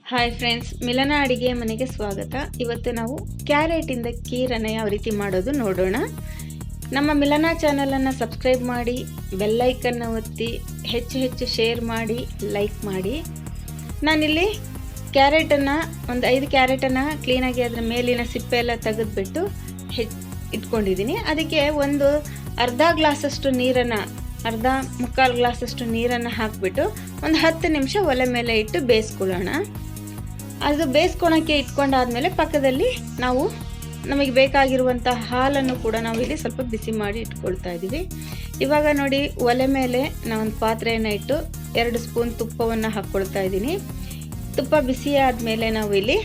Hi friends, ಮಿಲನ ಅಡಿಗೆ ಮನೆಗೆ ಸ್ವಾಗತ. ಇವತ್ತು ನಾವು ಕ್ಯಾರೆಟಿಂದ ಕೀರನ್ನು ಯಾವ ರೀತಿ ಮಾಡೋದು ನೋಡೋಣ. ನಮ್ಮ ಮಿಲನ ಚಾನಲನ್ನು ಸಬ್ಸ್ಕ್ರೈಬ್ ಮಾಡಿ, ಬೆಲ್ಲೈಕನ್ನ ಒತ್ತಿ, ಹೆಚ್ಚು ಶೇರ್ ಮಾಡಿ, ಲೈಕ್ ಮಾಡಿ. ನಾನಿಲ್ಲಿ ಕ್ಯಾರೆಟನ್ನು ಒಂದು 5 ಕ್ಯಾರೆಟನ್ನು ಕ್ಲೀನಾಗಿ ಅದರ ಮೇಲಿನ ಸಿಪ್ಪೆ ಎಲ್ಲ ತೆಗೆದುಬಿಟ್ಟು ಇಟ್ಕೊಂಡಿದ್ದೀನಿ. ಅದಕ್ಕೆ ಒಂದು ಅರ್ಧ ಗ್ಲಾಸಷ್ಟು ನೀರನ್ನು, ಮುಕ್ಕಾಲು ಗ್ಲಾಸಷ್ಟು ನೀರನ್ನು ಹಾಕಿಬಿಟ್ಟು ಒಂದು 10 ನಿಮಿಷ ಒಲೆ ಮೇಲೆ ಇಟ್ಟು ಬೇಯಿಸ್ಕೊಳ್ಳೋಣ. ಅದು ಬೇಯಿಸ್ಕೊಳಕ್ಕೆ ಇಟ್ಕೊಂಡಾದ್ಮೇಲೆ ಪಕ್ಕದಲ್ಲಿ ನಾವು ನಮಗೆ ಬೇಕಾಗಿರುವಂಥ ಹಾಲನ್ನು ಕೂಡ ನಾವು ಇಲ್ಲಿ ಸ್ವಲ್ಪ ಬಿಸಿ ಮಾಡಿ ಇಟ್ಕೊಳ್ತಾ ಇದ್ದೀವಿ. ಇವಾಗ ನೋಡಿ, ಒಲೆ ಮೇಲೆ ನಾವೊಂದು ಪಾತ್ರೆಯನ್ನು ಇಟ್ಟು 2 ಸ್ಪೂನ್ ತುಪ್ಪವನ್ನು ಹಾಕ್ಕೊಳ್ತಾ ಇದ್ದೀನಿ. ತುಪ್ಪ ಬಿಸಿ ಆದಮೇಲೆ ನಾವು ಇಲ್ಲಿ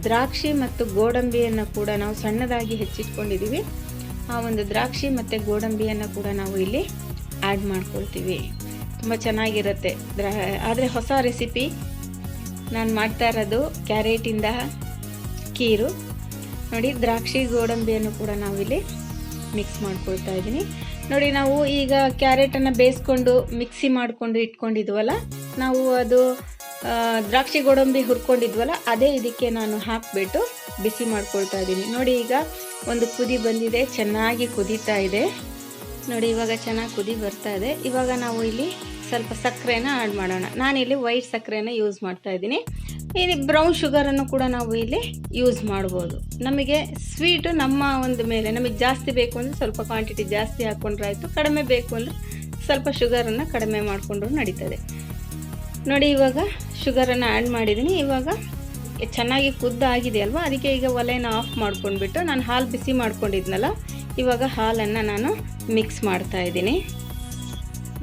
ದ್ರಾಕ್ಷಿ ಮತ್ತು ಗೋಡಂಬಿಯನ್ನು ಕೂಡ ನಾವು ಸಣ್ಣದಾಗಿ ಹೆಚ್ಚಿಟ್ಕೊಂಡಿದ್ದೀವಿ. ಆ ಒಂದು ದ್ರಾಕ್ಷಿ ಮತ್ತು ಗೋಡಂಬಿಯನ್ನು ಕೂಡ ನಾವು ಇಲ್ಲಿ ಆ್ಯಡ್ ಮಾಡ್ಕೊಳ್ತೀವಿ. ತುಂಬ ಚೆನ್ನಾಗಿರುತ್ತೆ. ಆದರೆ ಹೊಸ ರೆಸಿಪಿ ನಾನು ಮಾಡ್ತಾ ಇರೋದು ಕ್ಯಾರೆಟಿಂದ ಕೀರು. ನೋಡಿ, ದ್ರಾಕ್ಷಿ ಗೋಡಂಬಿಯನ್ನು ಕೂಡ ನಾವಿಲ್ಲಿ ಮಿಕ್ಸ್ ಮಾಡ್ಕೊಳ್ತಾ ಇದ್ದೀನಿ. ನೋಡಿ, ನಾವು ಈಗ ಕ್ಯಾರೆಟನ್ನು ಬೇಯಿಸ್ಕೊಂಡು ಮಿಕ್ಸಿ ಮಾಡಿಕೊಂಡು ಇಟ್ಕೊಂಡಿದ್ವಲ್ಲ, ನಾವು ಅದು ದ್ರಾಕ್ಷಿ ಗೋಡಂಬಿ ಹುರ್ಕೊಂಡಿದ್ವಲ್ಲ, ಅದೇ ಇದಕ್ಕೆ ನಾನು ಹಾಕಿಬಿಟ್ಟು ಬಿಸಿ ಮಾಡ್ಕೊಳ್ತಾ ಇದ್ದೀನಿ. ನೋಡಿ, ಈಗ ಒಂದು ಕುದಿ ಬಂದಿದೆ, ಚೆನ್ನಾಗಿ ಕುದೀತಾ ಇದೆ. ನೋಡಿ, ಇವಾಗ ಚೆನ್ನಾಗಿ ಕುದಿ ಬರ್ತಾ ಇದೆ. ಇವಾಗ ನಾವು ಇಲ್ಲಿ ಸ್ವಲ್ಪ ಸಕ್ಕರೆನ ಆ್ಯಡ್ ಮಾಡೋಣ. ನಾನಿಲ್ಲಿ ವೈಟ್ ಸಕ್ಕರೆನ ಯೂಸ್ ಮಾಡ್ತಾ ಇದ್ದೀನಿ. ಇಲ್ಲಿ ಬ್ರೌನ್ ಶುಗರನ್ನು ಕೂಡ ನಾವು ಇಲ್ಲಿ ಯೂಸ್ ಮಾಡ್ಬೋದು. ನಮಗೆ ಸ್ವೀಟು ನಮ್ಮ ಒಂದು ಮೇಲೆ, ನಮಗೆ ಜಾಸ್ತಿ ಬೇಕು ಅಂದರೆ ಸ್ವಲ್ಪ ಕ್ವಾಂಟಿಟಿ ಜಾಸ್ತಿ ಹಾಕ್ಕೊಂಡ್ರೆ ಆಯಿತು, ಕಡಿಮೆ ಬೇಕು ಅಂದರೆ ಸ್ವಲ್ಪ ಶುಗರನ್ನು ಕಡಿಮೆ ಮಾಡಿಕೊಂಡ್ರು ನಡೀತದೆ. ನೋಡಿ, ಇವಾಗ ಶುಗರನ್ನು ಆ್ಯಡ್ ಮಾಡಿದ್ದೀನಿ. ಇವಾಗ ಚೆನ್ನಾಗಿ ಕುದ್ದಾಗಿದೆ ಅಲ್ವಾ, ಅದಕ್ಕೆ ಈಗ ಒಲೆನ ಆಫ್ ಮಾಡ್ಕೊಂಡ್ಬಿಟ್ಟು ನಾನು ಹಾಲು ಬಿಸಿ ಮಾಡ್ಕೊಂಡಿದ್ನಲ್ಲ, ಇವಾಗ ಹಾಲನ್ನು ನಾನು ಮಿಕ್ಸ್ ಮಾಡ್ತಾ ಇದ್ದೀನಿ.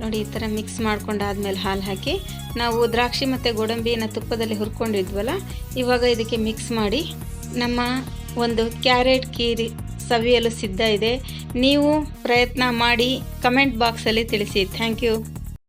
ನೋಡಿ, ಈ ಥರ ಮಿಕ್ಸ್ ಮಾಡ್ಕೊಂಡಾದ್ಮೇಲೆ ಹಾಲು ಹಾಕಿ ನಾವು ದ್ರಾಕ್ಷಿ ಮತ್ತು ಗೋಡಂಬಿಯನ್ನು ತುಪ್ಪದಲ್ಲಿ ಹುರ್ಕೊಂಡಿದ್ವಲ್ಲ, ಇವಾಗ ಇದಕ್ಕೆ ಮಿಕ್ಸ್ ಮಾಡಿ ನಮ್ಮ ಒಂದು ಕ್ಯಾರೆಟ್ ಕೀರಿ ಸವಿಯಲು ಸಿದ್ಧ ಇದೆ. ನೀವು ಪ್ರಯತ್ನ ಮಾಡಿ ಕಮೆಂಟ್ ಬಾಕ್ಸಲ್ಲಿ ತಿಳಿಸಿ. Thank you.